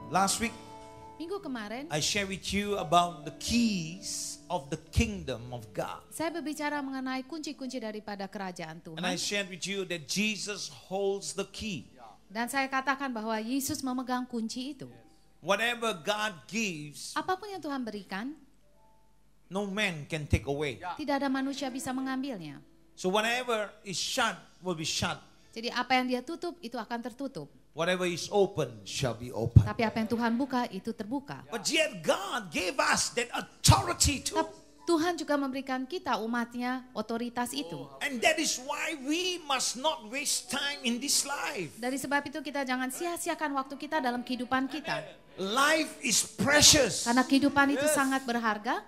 Last week, Minggu kemarin, I shared with you about the keys of the kingdom of God. saya berbicara mengenai kunci-kunci daripada kerajaan And I Tuhan. shared with you that Jesus holds the key. Dan saya katakan bahwa Yesus memegang kunci itu. Whatever God gives, Apapun yang Tuhan berikan, no man can take away. tidak ada manusia bisa mengambilnya. So whatever is shut will be shut. Jadi apa yang dia tutup, itu akan tertutup. Whatever is open shall be open. Tapi apa yang Tuhan buka, itu terbuka. But yet God gave us that authority too. Tuhan juga memberikan kita umatnya otoritas itu. And that is why we must not waste time in this life. Dari sebab itu kita jangan sia-siakan waktu kita dalam kehidupan kita. Life is precious. Karena kehidupan itu sangat berharga.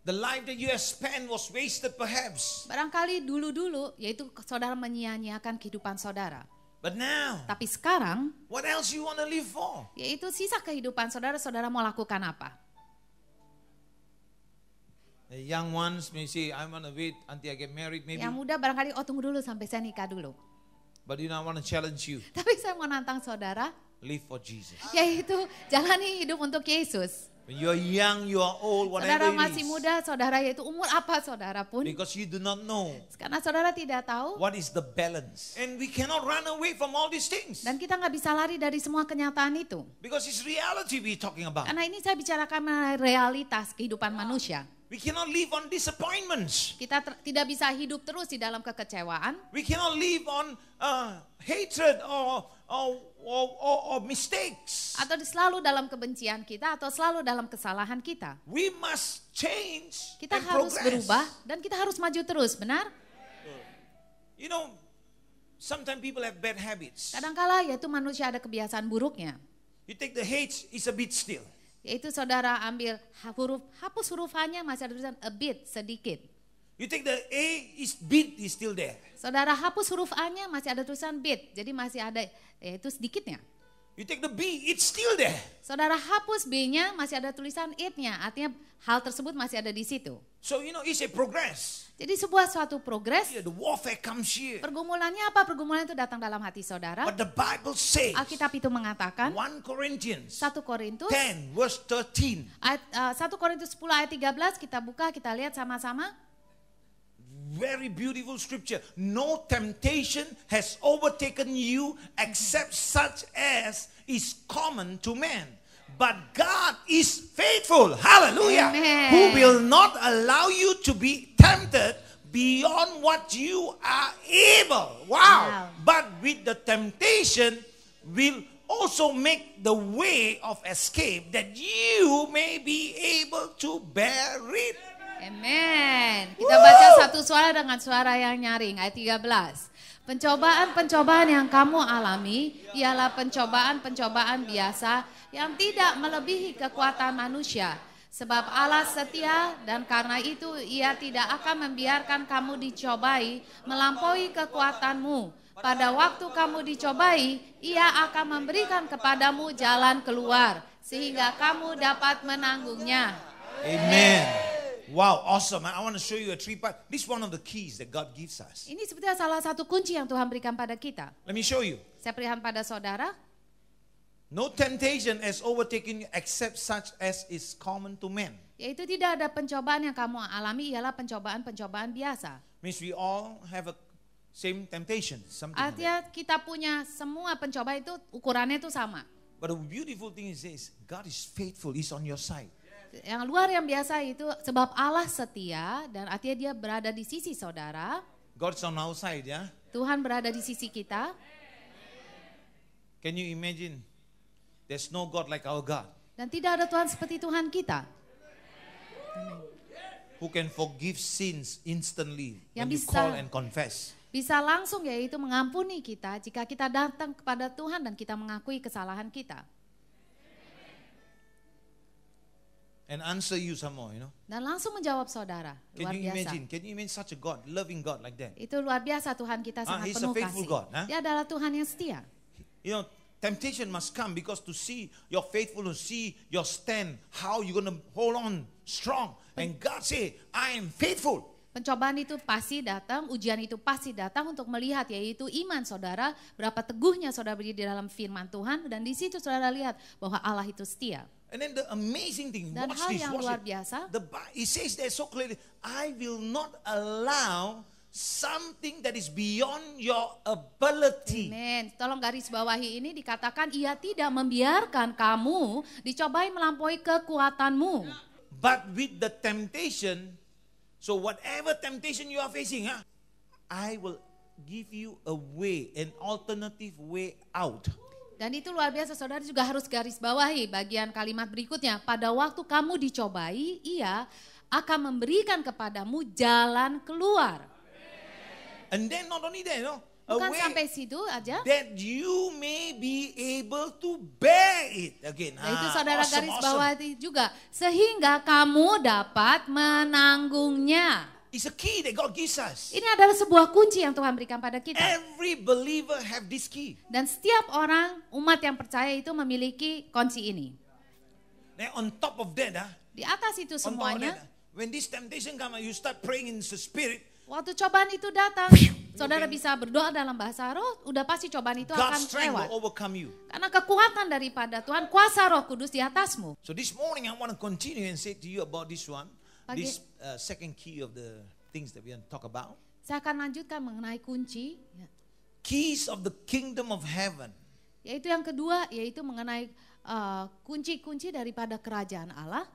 The life that you have spent was wasted perhaps. Barangkali dulu-dulu, yaitu saudara menyia-nyiakan kehidupan saudara. But now, Tapi sekarang, what else you want to live for? yaitu sisa kehidupan saudara, saudara mau lakukan apa? The young ones may say, I want to wait until I get married maybe. Yang muda barangkali, tunggu dulu sampai saya nikah dulu. But you know, I want to challenge you. Tapi saya mau nantang saudara, Live for Jesus. yaitu jalani hidup untuk Yesus. When you are young, you are old, Saudara whatever masih it is. muda, saudara yaitu umur apa saudara pun. Because you do not know Karena saudara tidak tahu. what is the balance. And we cannot run away from all these things. Dan kita nggak bisa lari dari semua kenyataan itu. Because it's reality we're talking about. Karena ini saya bicarakan mengenai realitas kehidupan manusia. We cannot live on disappointments. Kita tidak bisa hidup terus di dalam kekecewaan. We cannot live on hatred or mistakes. Atau selalu dalam kebencian kita atau selalu dalam kesalahan kita. We must change Kita and harus progress. berubah dan kita harus maju terus, benar? You know, sometimes people have bad habits. Kadangkala yaitu manusia ada kebiasaan buruknya. You take the H, it's a bit still. Yaitu saudara ambil hapus huruf H-nya masih ada tulisan a bit, sedikit. You take the A, bit is still there. Saudara hapus huruf A-nya masih ada tulisan bit, jadi masih ada yaitu sedikitnya. You take the B, it's still there. Saudara hapus B-nya masih ada tulisan it-nya, artinya hal tersebut masih ada di situ. So, you know, it's a progress. Jadi suatu progres, Yeah, the warfare comes here. pergumulannya apa? Pergumulan itu datang dalam hati saudara. But the Bible says, Alkitab itu mengatakan, 1 Corinthians 1 Korintus 10 verse 13. 1 Korintus 10 ayat 13, kita buka, kita lihat sama-sama. Very beautiful scripture. No temptation has overtaken you except such as is common to man. But God is faithful. Hallelujah. Amen. Who will not allow you to be tempted beyond what you are able. Wow. But with the temptation will also make the way of escape that you may be able to bear it. Amen. Kita baca satu suara dengan suara yang nyaring, ayat 13. Pencobaan-pencobaan yang kamu alami ialah pencobaan-pencobaan biasa yang tidak melebihi kekuatan manusia. Sebab Allah setia dan karena itu ia tidak akan membiarkan kamu dicobai melampaui kekuatanmu. Pada waktu kamu dicobai, ia akan memberikan kepadamu jalan keluar sehingga kamu dapat menanggungnya. Amen. Wow, awesome. I want to show you a 3-part. This is one of the keys that God gives us. Ini sebetulnya salah satu kunci yang Tuhan berikan pada kita. Let me show you. Saya berikan pada saudara. No temptation has overtaken you except such as is common to men. Yaitu tidak ada pencobaan yang kamu alami ialah pencobaan-pencobaan biasa. Means we all have a same temptation. Something like that. Artinya kita punya semua pencobaan itu ukurannya itu sama. But the beautiful thing is this. God is faithful. He's on your side. Yang luar yang biasa itu sebab Allah setia dan artinya dia berada di sisi saudara. God's on our side, yeah? Tuhan berada di sisi kita. Can you imagine? There's no God like our God. Dan tidak ada Tuhan seperti Tuhan kita. Who can forgive sins instantly when Yang you bisa- call and confess. Bisa langsung yaitu mengampuni kita jika kita datang kepada Tuhan dan kita mengakui kesalahan kita. And answer you some more, you know. Dan langsung menjawab saudara. Can Luar you biasa. imagine? Can you imagine such a God, loving God like that? Itu luar biasa Tuhan kita sangat He's a penuh faithful kasih. God, huh? Dia adalah Tuhan yang setia. You know, temptation must come because to see your faithfulness, see your stand, how you're going to hold on strong. And God say, I am faithful. Pencobaan itu pasti datang, ujian itu pasti datang untuk melihat yaitu iman saudara, berapa teguhnya saudara berdiri di dalam firman Tuhan, dan di situ saudara lihat bahwa Allah itu setia. And then the amazing thing, Dan watch hal this, yang watch luar it. biasa, It says there so clearly, I will not allow something that is beyond your ability. amin. Tolong garis bawahi ini dikatakan ia tidak membiarkan kamu dicobai melampaui kekuatanmu. But with the temptation, so whatever temptation you are facing, I will give you a way, an alternative way out. Dan itu luar biasa, saudara juga harus garis bawahi bagian kalimat berikutnya. Pada waktu kamu dicobai, ia akan memberikan kepadamu jalan keluar. And then not only that, a Bukan way sampai situ aja. that you may be able to bear it again. Nah, itu saudara Awesome, garis awesome. bawahi juga. Sehingga kamu dapat menanggungnya. It's a key that God gives us. Ini adalah sebuah kunci yang Tuhan berikan pada kita. Every believer have this key. Dan setiap orang, umat yang percaya itu memiliki kunci ini. Now on top of that, Di atas itu on top of semuanya, that, when this temptation comes, you start praying in the spirit. waktu cobaan itu datang, saudara bisa berdoa dalam bahasa roh, udah pasti cobaan itu akan God's strength lewat. will overcome you. Karena kekuatan daripada Tuhan, kuasa Roh Kudus di atasmu. So this morning I want to continue and say to you about this one, this second key of the things that we want to talk about. Saya akan lanjutkan mengenai kunci, Keys of the kingdom of heaven. yaitu yang kedua, yaitu mengenai kunci-kunci daripada kerajaan Allah.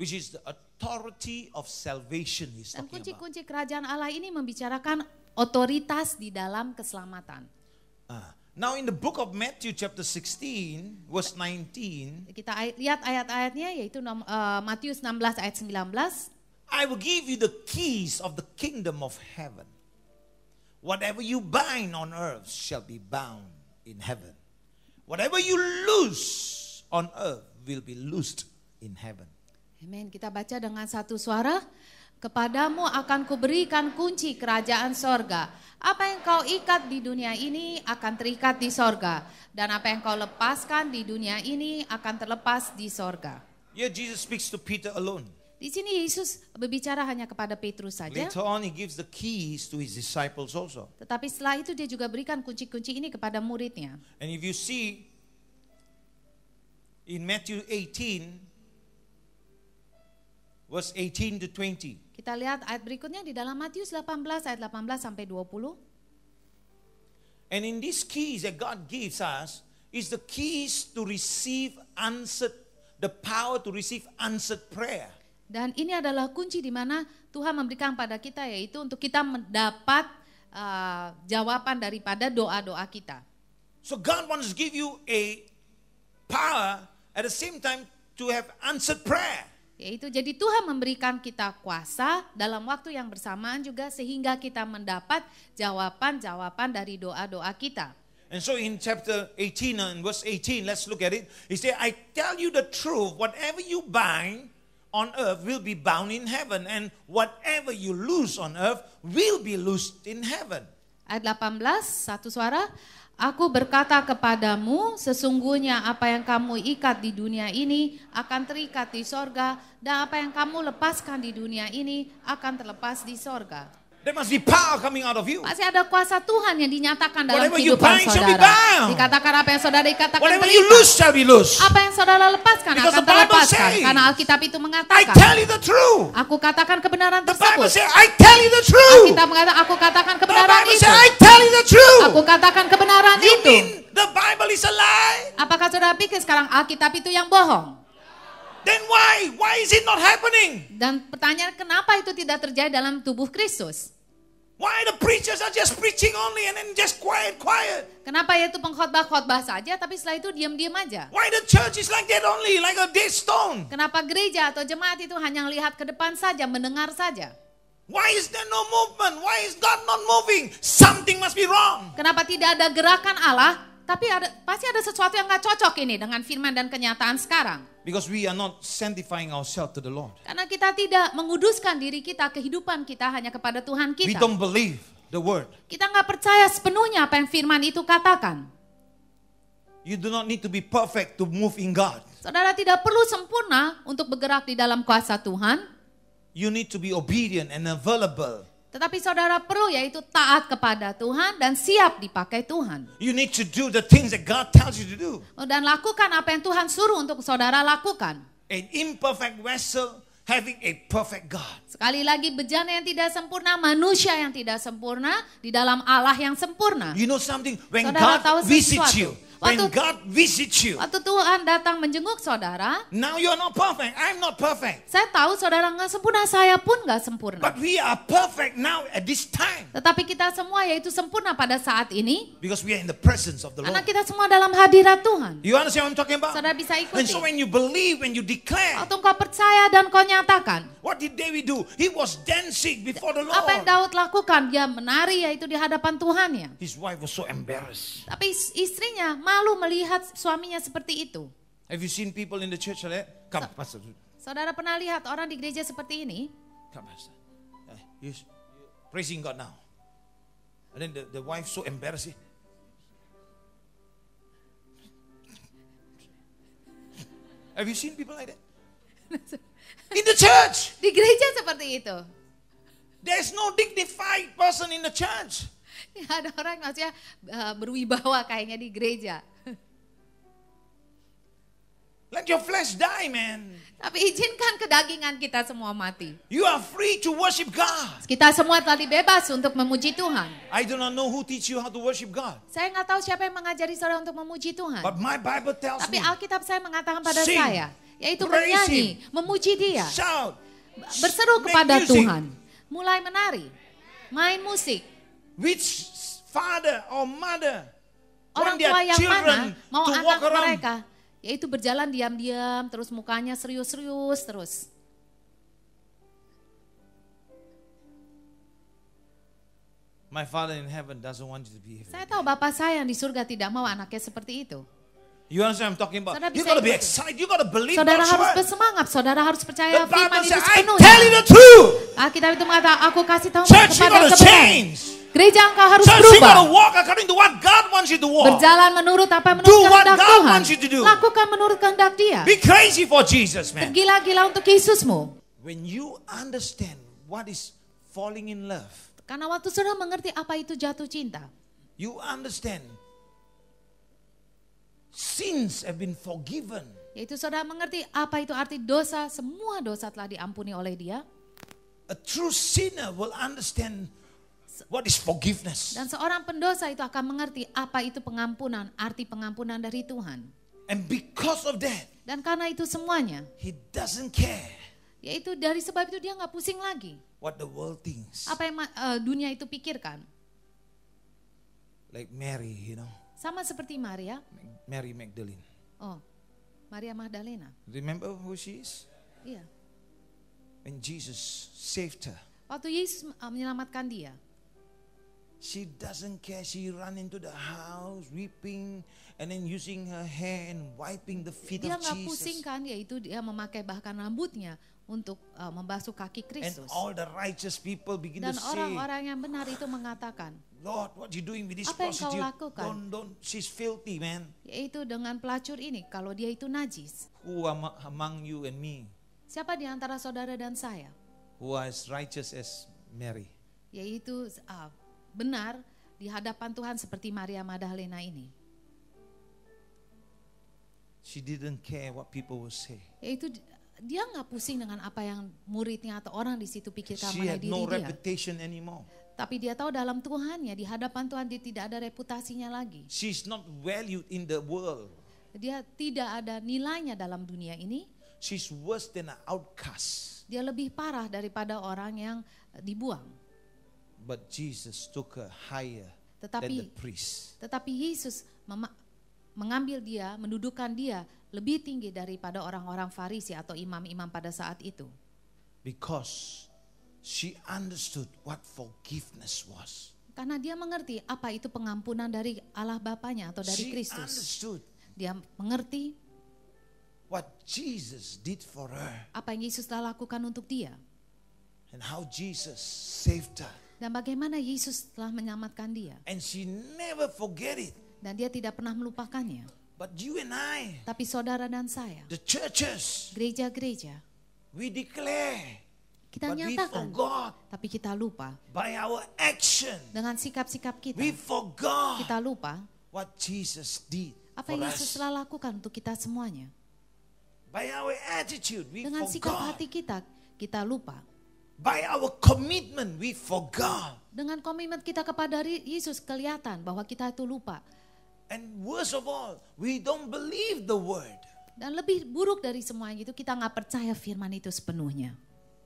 Which is the authority of salvation he's Dan talking about. kunci-kunci kerajaan Allah ini membicarakan otoritas di dalam keselamatan. Now in the book of Matthew chapter 16 verse 19. Kita lihat ayat-ayatnya, yaitu Matius 16 ayat 19. I will give you the keys of the kingdom of heaven. Whatever you bind on earth shall be bound in heaven. Whatever you loose on earth will be loosed in heaven. Amin. Kita baca dengan satu suara. Kepadamu akan kuberikan kunci kerajaan sorga. Apa yang kau ikat di dunia ini akan terikat di sorga. Dan apa yang kau lepaskan di dunia ini akan terlepas di sorga. Here Jesus speaks to Peter alone. Di sini Yesus berbicara hanya kepada Petrus saja. Later on he gives the keys to his disciples also. Tetapi setelah itu dia juga berikan kunci-kunci ini kepada muridnya. And if you see in Matthew 18 verse 18 to 20. Kita lihat ayat berikutnya di dalam Matius 18 ayat 18 sampai 20. And in these keys that God gives us is the keys to receive answered, the power to receive answered prayer. Dan ini adalah kunci di mana Tuhan memberikan pada kita, yaitu untuk kita mendapat jawaban daripada doa-doa kita. So God wants to give you a power at the same time to have answered prayer. Yaitu jadi Tuhan memberikan kita kuasa dalam waktu yang bersamaan juga sehingga kita mendapat jawaban-jawaban dari doa-doa kita. And so in chapter 18 and verse 18, let's look at it. He said, I tell you the truth, whatever you bind on earth will be bound in heaven, and whatever you loose on earth will be loosed in heaven. Ayat 18, satu suara. Aku berkata kepadamu, sesungguhnya apa yang kamu ikat di dunia ini akan terikat di sorga, dan apa yang kamu lepaskan di dunia ini akan terlepas di sorga. There must be power coming out of you. Masih ada kuasa Tuhan yang dinyatakan dalam Whatever you kehidupan bind shall be saudara. bound. Dikatakan apa yang saudara ikatakan Whatever you terikat. loose shall be loose. Apa yang saudara lepaskan Because akan the Bible terlepaskan. says, Karena Alkitab itu I mengatakan. tell you the truth. Aku katakan kebenaran The Bible tersebut. says, I tell you the truth. Alkitab mengatakan aku katakan The kebenaran Bible itu. says, I tell you the truth. Aku katakan kebenaran You itu. mean the Bible is a lie? Apakah saudara pikir sekarang Alkitab itu yang bohong? Then why? Why is it not happening? Dan pertanyaan kenapa itu tidak terjadi dalam tubuh Kristus? Why the preachers are just preaching only and then just quiet? Kenapa yaitu pengkhotbah-khotbah saja tapi setelah itu diam-diam aja? Why the church is like that only, like a dead stone? Kenapa gereja atau jemaat itu hanya melihat ke depan saja, mendengar saja? Why is there no movement? Why is God not moving? Something must be wrong. Kenapa tidak ada gerakan Allah? Tapi pasti ada sesuatu yang gak cocok ini dengan firman dan kenyataan sekarang. Because we are not sanctifying ourselves to the Lord. Karena kita tidak menguduskan diri kita, kehidupan kita hanya kepada Tuhan We kita. don't believe the word. Kita gak percaya sepenuhnya apa yang firman itu katakan. You do not need to be perfect to move in God. Saudara tidak perlu sempurna untuk bergerak di dalam kuasa Tuhan. You need to be obedient and available. Tetapi saudara perlu yaitu taat kepada Tuhan dan siap dipakai Tuhan. You need to do the things that God tells you to do. Dan lakukan apa yang Tuhan suruh untuk saudara lakukan. An imperfect vessel having a perfect God. Sekali lagi, bejana yang tidak sempurna, manusia yang tidak sempurna di dalam Allah yang sempurna. You know something? When Saudara tahu God visits sesuatu. you, when God visits you, Waktu Tuhan datang menjenguk saudara, now you're not perfect. I'm not perfect. saya tahu saudara nggak sempurna, saya pun nggak sempurna. But we are perfect now at this time. Tetapi kita semua yaitu sempurna pada saat ini, Because we are in the presence of the karena Lord. kita semua dalam hadirat Tuhan. You understand what I'm talking about? Saudara bisa And ikuti. so when you believe, when you declare, Waktu engkau percaya dan kau nyatakan, what did David do? He was dancing before the apa yang Lord. Daud lakukan? Dia menari yaitu di hadapan Tuhannya. His wife was so embarrassed. Tapi istrinya malu melihat suaminya seperti itu. Have you seen people in the church like that? Come, Pastor. Saudara pernah lihat orang di gereja seperti ini? Come, Pastor. You're praising God now. And then the wife so embarrassed. Have you seen people like that? In the church. Di gereja seperti itu. There's no dignified person in the church. Ada orang maksudnya berwibawa kayaknya di gereja. Let your flesh die, man. Tapi izinkan kedagingan kita semua mati. You are free to worship God. Kita semua telah dibebas untuk memuji Tuhan. I do not know who teach you how to worship God. Saya nggak tahu siapa yang mengajari saudara untuk memuji Tuhan. But my Bible tells Tapi me, Alkitab saya mengatakan pada Sing, saya, yaitu praise menyanyi, memuji Dia, shout, berseru make kepada music. Tuhan, mulai menari, main musik. Which father or mother Orang want their tua yang children mana mau to anak walk around? mereka, yaitu berjalan diam-diam, terus mukanya serius-serius terus. My Father in heaven doesn't want you to be here. Saya tahu Bapak saya yang di surga tidak mau anaknya seperti itu. You understand what I'm talking about? Saudara You bisa got to be ikuti. excited. You got to believe Saudara God's harus word. bersemangat, saudara harus percaya The firman Bible itu says, I sepenuhnya. tell you the truth. Alkitab itu mengatakan, aku kasih tahu Church, you kepada got to kebenaran. change. Gereja engkau harus Church, you got berubah. to walk according to what God wants you to walk. Berjalan menurut apa yang Do menurut what kehendak God Tuhan. wants you to do. Lakukan menurut kehendak Dia. Be crazy for Jesus, man. Tergila-gila untuk Yesusmu. When you understand what is falling in love, Karena waktu saudara mengerti apa itu jatuh cinta, you understand sins have been forgiven. yaitu saudara mengerti apa itu arti dosa, semua dosa telah diampuni oleh Dia. A true sinner will understand what is forgiveness. Dan seorang pendosa itu akan mengerti apa itu pengampunan, arti pengampunan dari Tuhan. And because of that, Dan karena itu semuanya, he doesn't care yaitu dari sebab itu dia nggak pusing lagi. what the world thinks. Apa yang dunia itu pikirkan. Like Mary, you know, Sama seperti Maria. Mary Magdalene. Oh, Maria Magdalena. Remember who she is? Iya. When Jesus saved her, Waktu Yesus menyelamatkan dia, she doesn't care. She ran into the house weeping and then using her hair and wiping the feet dia of nggak pusing Jesus. kan, yaitu dia memakai bahkan rambutnya untuk membasuh kaki And Kristus. all the righteous people begin Dan to say, orang-orang yang benar itu mengatakan, Lord, what you doing with this Apa yang kau prostitute? lakukan? Don't, she's filthy, man. yaitu dengan pelacur ini, kalau dia itu najis. Who among you and me, Siapa di antara saudara dan saya, who are as righteous as Mary? yaitu benar di hadapan Tuhan seperti Maria Magdalena ini. She didn't care what people will say. Yaitu dia nggak pusing dengan apa yang muridnya atau orang di situ pikirkan She mengenai had no diri dia. reputation anymore. Tapi dia tahu dalam Tuhannya, di hadapan Tuhan dia tidak ada reputasinya lagi. She's not valued in the world. Dia tidak ada nilainya dalam dunia ini. She's worse than an outcast. Dia lebih parah daripada orang yang dibuang. But Jesus took her higher than the priest. Tetapi Yesus mengambil dia, mendudukan dia lebih tinggi daripada orang-orang Farisi atau imam-imam pada saat itu. Because she understood what forgiveness was. Karena dia mengerti apa itu pengampunan dari Allah Bapanya atau dari She Kristus. understood Dia mengerti what Jesus did for her apa yang Yesus telah lakukan untuk dia. and how Jesus saved her. Dan bagaimana Yesus telah menyelamatkan dia. And she never forget it. Dan dia tidak pernah melupakannya. But you and I, Tapi saudara dan saya, the churches, gereja-gereja, we declare Kita But we nyatakan, forgot. tapi kita lupa. By our action, Dengan sikap-sikap kita, we forgot kita lupa what Jesus did apa for yang Yesus us. telah lakukan untuk kita semuanya. By our attitude, we Dengan sikap forgot. hati kita lupa. By our commitment, we forgot. Dengan komitmen kita kepada Yesus kelihatan bahwa kita itu lupa. And worst of all, we don't believe the word. Dan lebih buruk dari semuanya itu kita nggak percaya firman itu sepenuhnya.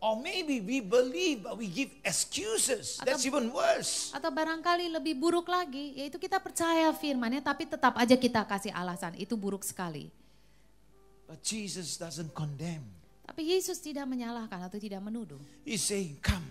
Or maybe we believe but we give excuses. That's even worse. Atau barangkali lebih buruk lagi, yaitu kita percaya firman-Nya tapi tetap aja kita kasih alasan. Itu buruk sekali. But Jesus doesn't condemn. Tapi Yesus tidak menyalahkan atau tidak menuduh. He's saying, come,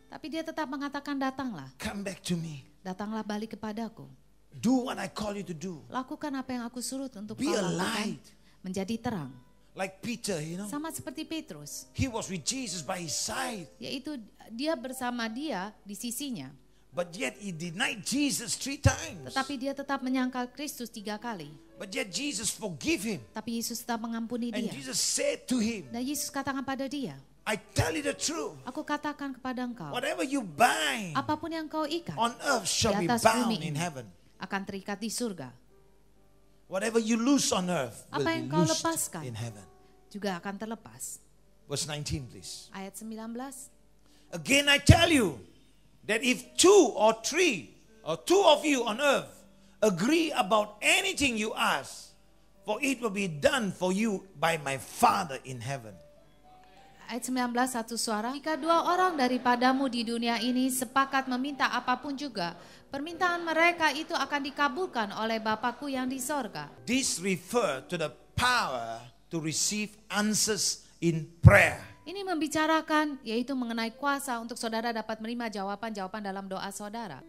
Tapi dia tetap mengatakan datanglah. come back to me. Datanglah balik kepadaku. Do what I call you to do. Lakukan apa yang aku suruh untuk Be kau a lakukan. light. Menjadi terang. Like Peter, Sama seperti Petrus. he was with Jesus by his side. Yaitu dia bersama dia di sisinya. But yet he denied Jesus 3 times. Tetapi dia tetap menyangkal Kristus 3 kali. But yet Jesus forgave him. Tapi Yesus tetap mengampuni And dia. Jesus said to him, Dan Yesus katakan pada dia, I tell you the truth. aku katakan kepada engkau, Whatever you bind apapun yang kau ikat on earth shall di be atas bound bumi in ini heaven. akan terikat di surga. Whatever you loose on earth will Apa be yang kau loosed lepaskan in heaven. juga akan terlepas. Verse 19, please. Ayat 19. Again I tell you that if 2 or 3 or 2 of you on earth agree about anything you ask, for it will be done for you by my Father in heaven. Ayat 19 satu suara. Jika 2 orang daripadamu di dunia ini sepakat meminta apapun juga, permintaan mereka itu akan dikabulkan oleh Bapakku yang di sorga. This refer to the power to receive answers in prayer. Ini membicarakan yaitu mengenai kuasa untuk saudara dapat menerima jawaban-jawaban dalam doa saudara.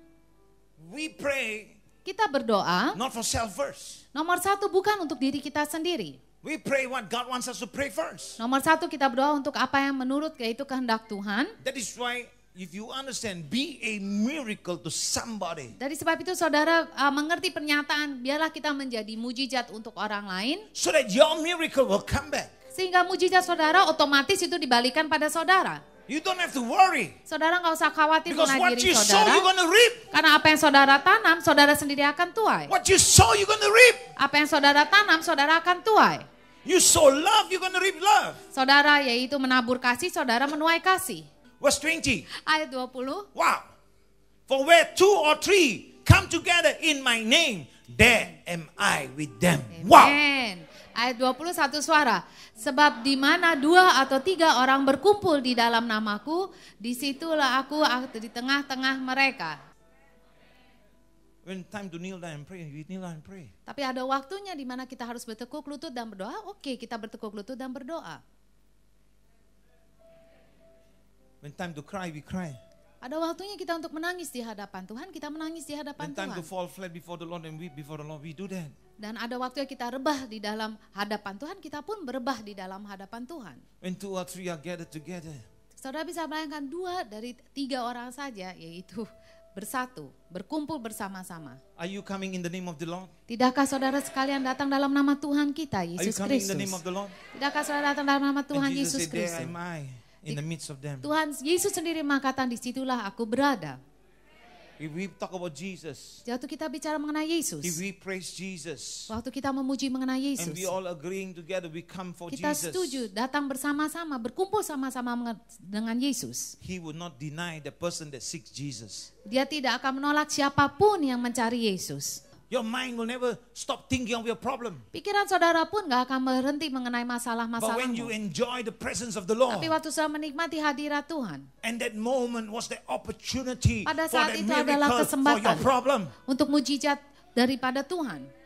We pray Kita berdoa, not for self first. nomor 1 bukan untuk diri kita sendiri. We pray what God wants us to pray first. Nomor 1 kita berdoa untuk apa yang menurut yaitu kehendak Tuhan. That is why if you understand, be a miracle to somebody. Dari sebab itu saudara mengerti pernyataan, biarlah kita menjadi mujizat untuk orang lain. So that your miracle will come back. Sehingga mujizat saudara otomatis itu dibalikan pada saudara. You don't have to worry. Saudara nggak usah khawatir Because mengenai what diri you sow, saudara. you're going to reap. Karena apa yang saudara tanam, saudara sendiri akan tuai. What you sow, you're going to reap. Apa yang saudara tanam, saudara akan tuai. You sow love, you're going to reap love. Saudara yaitu menabur kasih, saudara menuai kasih. Verse 20. Ayat 20. Wow. For where 2 or 3 come together in my name, there am I with them. Wow. Amen. Ayat 21 suara. Sebab di mana 2 atau 3 orang berkumpul di dalam namaku, disitulah aku di tengah-tengah mereka. When time to kneel down and pray, we kneel down and pray. Tapi ada waktunya di mana kita harus bertekuk lutut dan berdoa. Oke, kita bertekuk lutut dan berdoa. When time to cry, we cry. Ada waktunya kita untuk menangis di hadapan Tuhan, kita menangis di hadapan When time to Tuhan. fall flat before the Lord and weep before the Lord, we do that. Dan ada waktunya kita rebah di dalam hadapan Tuhan, kita pun berebah di dalam hadapan Tuhan. When 2 or 3 are gathered together, Saudara bisa bayangkan 2 dari 3 orang saja, yaitu bersatu, berkumpul bersama-sama. are you coming in the name of the Lord? Tidakkah saudara sekalian datang dalam nama Tuhan kita, Are you Yesus coming in the name Kristus? of the Lord? Tidakkah saudara datang dalam nama Tuhan And Jesus Yesus said, there Kristus? am I in the midst of them. Tuhan Yesus sendiri mengatakan, disitulah aku berada. If we talk about Jesus, Waktu kita bicara mengenai Yesus, if we praise Jesus, waktu kita memuji mengenai and we Yesus, all agreeing together, we come for kita Jesus. setuju datang bersama-sama, berkumpul sama-sama dengan Yesus. He would not deny the person that seeks Jesus. Dia tidak akan menolak siapapun yang mencari Yesus. Your mind will never stop thinking of your problem. Pikiran saudara pun gak akan berhenti mengenai But when you masalah-masalahmu. enjoy the presence of the Lord, Tapi waktu saudara menikmati hadirat Tuhan, and that moment was the opportunity pada for saat that itu adalah miracle for kesempatan your problem. untuk mujizat daripada Tuhan.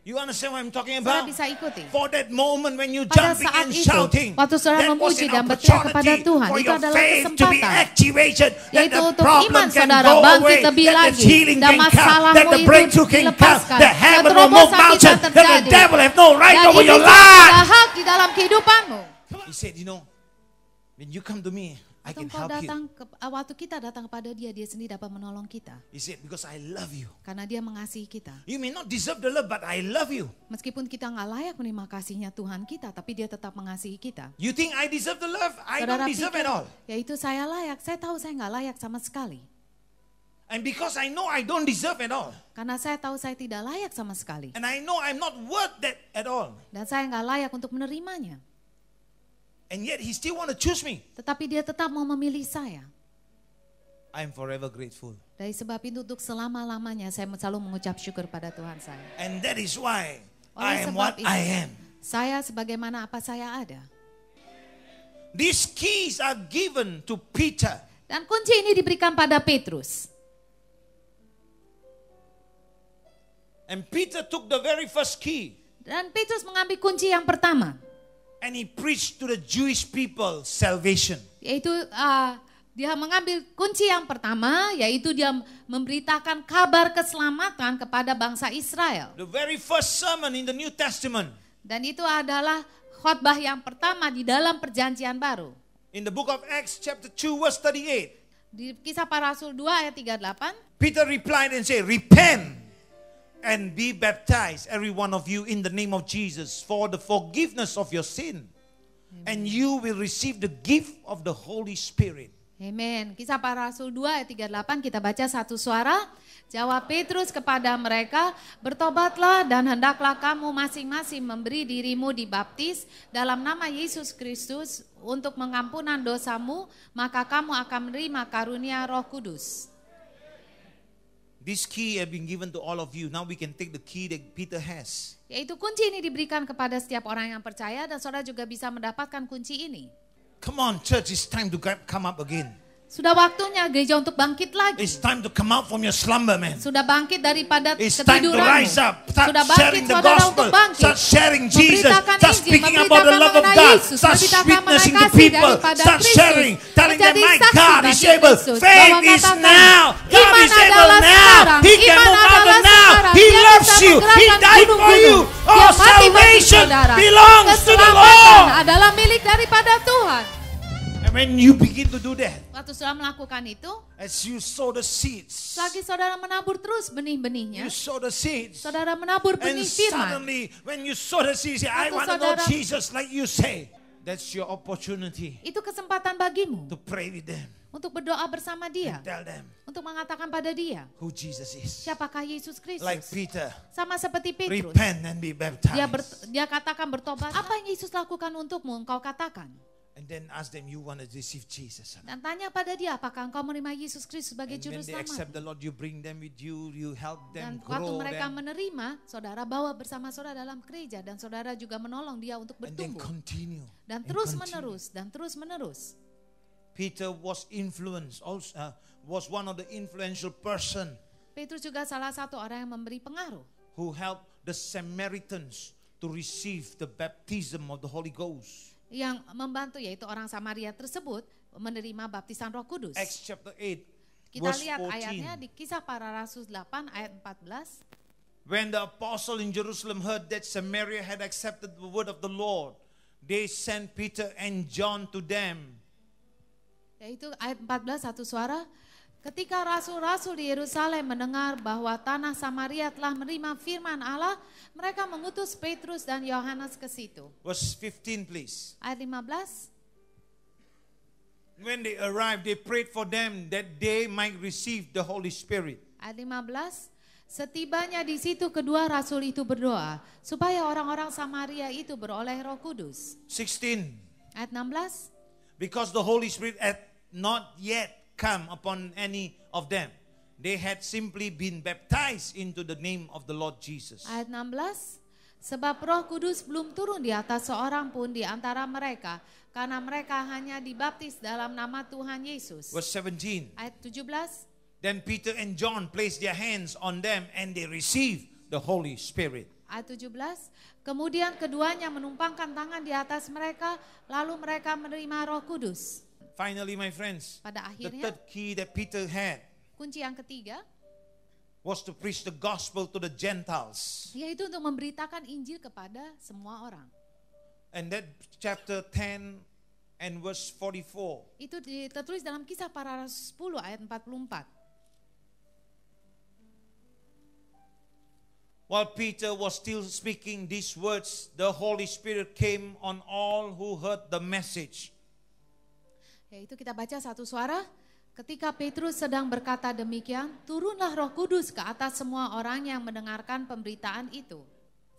You understand what I'm talking Saudara about? bisa ikuti. For that moment when you Pada jumping saat and itu, shouting, waktu saudara that was memuji an dan berteriak kepada opportunity Tuhan, for itu your adalah faith to be kesempatan. activated, that Yaitu the untuk problem iman can saudara go bangkit away, lebih that the lagi, healing dan can come, masalahmu that the itu breakthrough can come, dilepaskan, the heaven dan will move terobosan mountains, kita that the terjadi. devil have no right Dan over your iblis tidak ada life. hak di dalam kehidupanmu. He said, when you come to me, I Atau can engkau help you. datang waktu kita datang kepada dia, dia sendiri dapat menolong kita. He said, because I love you. Karena dia mengasihi kita. You may not deserve the love, but I love you. Meskipun kita nggak layak menerima kasihnya Tuhan kita, tapi dia tetap mengasihi kita. You think I deserve the love? I Saudara don't deserve pikir, at all. yaitu saya layak, saya tahu saya nggak layak sama sekali. And because I know I don't deserve at all. Karena saya tahu saya tidak layak sama sekali. And I know I'm not worth that at all. Dan saya nggak layak untuk menerimanya. And yet he still want to choose me. Tetapi dia tetap mau memilih saya. I am forever grateful. Dari sebab itu untuk selama-lamanya saya selalu mengucap syukur pada Tuhan saya. And that is why I Oleh am sebab what itu, I am. saya sebagaimana apa saya ada. These keys are given to Peter. Dan kunci ini diberikan pada Petrus. And Peter took the very first key. Dan Petrus mengambil kunci yang pertama. And he preached to the Jewish people salvation. Yaitu dia mengambil kunci yang pertama, yaitu dia memberitakan kabar keselamatan kepada bangsa Israel. The very first sermon in the New Testament. Dan itu adalah khotbah yang pertama di dalam perjanjian baru. In the book of Acts chapter 2 verse 38. Di Kisah Para Rasul 2 ayat 38. Peter replied and said, repent and be baptized, every one of you, in the name of Jesus, for the forgiveness of your sin. Amen. And you will receive the gift of the Holy Spirit. Amen. Kisah Para Rasul 2 ayat 38 kita baca satu suara. Jawab Petrus kepada mereka, bertobatlah dan hendaklah kamu masing-masing memberi dirimu dibaptis dalam nama Yesus Kristus untuk mengampunan dosamu, maka kamu akan menerima karunia Roh Kudus. This key have been given to all of you. Now we can take the key that Peter has. Yaitu kunci ini diberikan kepada setiap orang yang percaya dan saudara juga bisa mendapatkan kunci ini. Come on, church, it's time to come up again. Sudah waktunya gereja untuk bangkit lagi. It's time to come out from your slumber, man. Sudah bangkit daripada It's time to ketiduranmu. rise up. Start Sudah sharing bangkit the saudara gospel. untuk bangkit. Start sharing Jesus. Memberitakan Start Injil, speaking about the love of memberitakan God. Yesus, Start memberitakan witnessing to mengenai kasih people. daripada Start Kristus. sharing. Telling them, Menjadi my saksi God bagi is able. Yesus. Faith Bahwa is katakan, now. God iman is able adalah now. sekarang. He can Iman move adalah mountains now. sekarang. He Dia loves bisa you. He menggerakkan died for gunung-gunung. you. Dia Oh, mati bagi salvation saudara. belongs to the Keselamatan Lord. adalah milik daripada Tuhan. And when you begin to do that, Waktu saudara melakukan itu, as you sow the seeds, selagi saudara menabur terus benih-benihnya, you sow the seeds, saudara menabur and benih firman. suddenly when you sow the seeds, you say, I Waktu want to know saudara- Jesus like you say. That's your opportunity Itu kesempatan bagimu to pray with them, untuk berdoa bersama dia, tell them untuk mengatakan pada dia, who Jesus is. siapakah Yesus Kristus. Like Peter, Sama seperti Petrus. repent and be baptized. Dia katakan bertobat. Apa yang Yesus lakukan untukmu? Engkau katakan. And then ask them, you want to receive Jesus. Dan tanya pada dia, apakah engkau menerima Yesus Kristus sebagai And juru when they accept selamat? the Lord, you bring them with you, you help them Dan waktu grow mereka them, menerima, saudara bawa bersama saudara dalam gereja dan saudara juga menolong dia untuk and then bertumbuh. continue. Dan and terus continue. menerus, dan terus menerus. Peter was influenced, also, was one of the influential person Petrus juga salah satu orang yang memberi pengaruh. who helped the Samaritans to receive the baptism of the Holy Ghost. Yang membantu yaitu orang Samaria tersebut menerima baptisan Roh Kudus. Acts chapter 8, Kita verse lihat ayatnya 14. di Kisah Para Rasul 8 ayat 14. When the apostle in Jerusalem heard that Samaria had accepted the word of the Lord, they sent Peter and John to them. Yaitu ayat 14 satu suara. Ketika rasul-rasul di Yerusalem mendengar bahwa tanah Samaria telah menerima firman Allah, mereka mengutus Petrus dan Yohanes ke situ. Verse 15, please. Ayat 15. When they arrived, they prayed for them that they might receive the Holy Spirit. Ayat 15. Setibanya di situ kedua rasul itu berdoa supaya orang-orang Samaria itu beroleh Roh Kudus. 16. Ayat 16. Because the Holy Spirit had not yet come upon any of them. They had simply been baptized into the name of the Lord Jesus. Ayat 16. Sebab Roh Kudus belum turun di atas seorang pun di antara mereka, karena mereka hanya dibaptis dalam nama Tuhan Yesus. Verse 17. Ayat 17. Then Peter and John placed their hands on them and they received the Holy Spirit. Ayat 17. Kemudian keduanya menumpangkan tangan di atas mereka, lalu mereka menerima Roh Kudus. Finally, my friends, Pada the akhirnya, third key that Peter had kunci yang ketiga, was to preach the gospel to the Gentiles. yaitu untuk memberitakan Injil kepada semua orang. And that chapter 10 and verse 44. Itu tertulis dalam Kisah Para Rasul 10 ayat 44. While Peter was still speaking these words, the Holy Spirit came on all who heard the message. Yaitu kita baca satu suara, ketika Petrus sedang berkata demikian, turunlah Roh Kudus ke atas semua orang yang mendengarkan pemberitaan itu.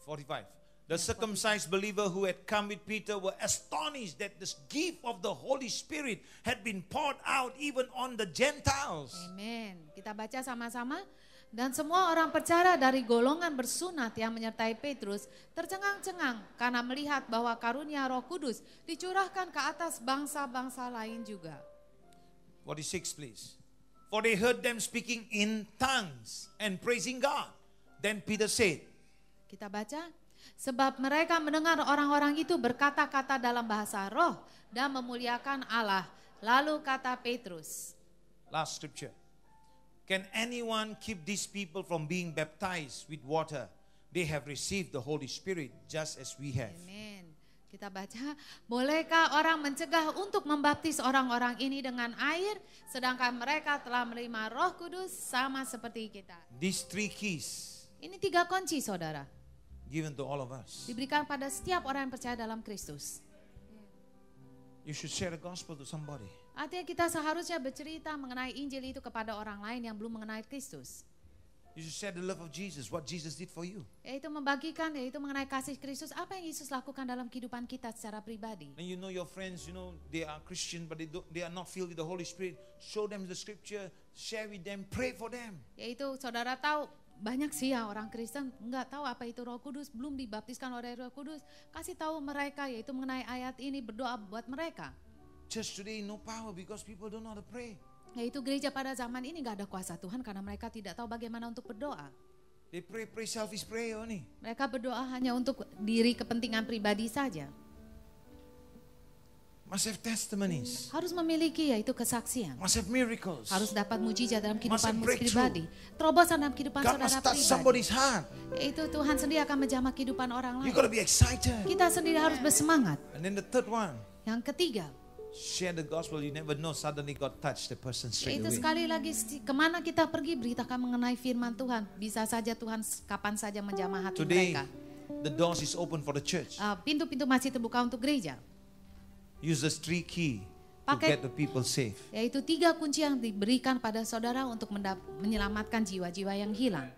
45. The circumcised believer who had come with Peter were astonished that this gift of the Holy Spirit had been poured out even on the Gentiles. Amin. Kita baca sama-sama. Dan semua orang percaya dari golongan bersunat yang menyertai Petrus tercengang-cengang karena melihat bahwa karunia Roh Kudus dicurahkan ke atas bangsa-bangsa lain juga. 46 please. For they heard them speaking in tongues and praising God. Then Peter said. Kita baca. Sebab mereka mendengar orang-orang itu berkata-kata dalam bahasa roh dan memuliakan Allah. Lalu kata Petrus. Last scripture. Can anyone keep these people from being baptized with water? They have received the Holy Spirit just as we have. Amen. Kita baca, bolehkah orang mencegah untuk membaptis orang-orang ini dengan air, sedangkan mereka telah menerima Roh Kudus sama seperti kita. These three keys. Ini 3 kunci, saudara. Given to all of us. Diberikan pada setiap orang yang percaya dalam Kristus. You should share the gospel to somebody. Artinya kita seharusnya bercerita mengenai Injil itu kepada orang lain yang belum mengenai Kristus. You should share the love of Jesus, what Jesus did for you. Yaitu membagikan, yaitu mengenai kasih Kristus, apa yang Yesus lakukan dalam kehidupan kita secara pribadi. And you know your friends, you know they are Christian but they are not filled with the Holy Spirit. Show them the scripture, share with them, pray for them. Yaitu saudara tahu, banyak sih ya orang Kristen nggak tahu apa itu Roh Kudus, belum dibaptiskan oleh Roh Kudus. Kasih tahu mereka yaitu mengenai ayat ini, berdoa buat mereka. Church today no power because people don't know how to pray. Yaitu gereja pada zaman ini nggak ada kuasa Tuhan karena mereka tidak tahu bagaimana untuk berdoa. They pray selfish prayer only. Mereka berdoa hanya untuk diri kepentingan pribadi saja. Must have testimonies. Harus memiliki yaitu kesaksian. Must have miracles. Harus dapat mujizat dalam kehidupanmu breakthrough. pribadi. Terobosan dalam kehidupan God saudara must touch pribadi. somebody's heart. Yaitu Tuhan sendiri akan menjamah kehidupan orang You lain. got to be excited. Kita sendiri harus bersemangat. And then the third one, Yang ketiga, share the gospel. You never know, suddenly God touched the person straight itu away. sekali lagi kemana kita pergi beritakan mengenai firman Tuhan. Bisa saja Tuhan kapan saja menjamah hati Today, mereka. the doors is open for the church. Pintu-pintu masih terbuka untuk gereja. Use the three key to Pakai- get the people safe. Yaitu 3 kunci yang diberikan pada saudara untuk menyelamatkan jiwa-jiwa yang hilang.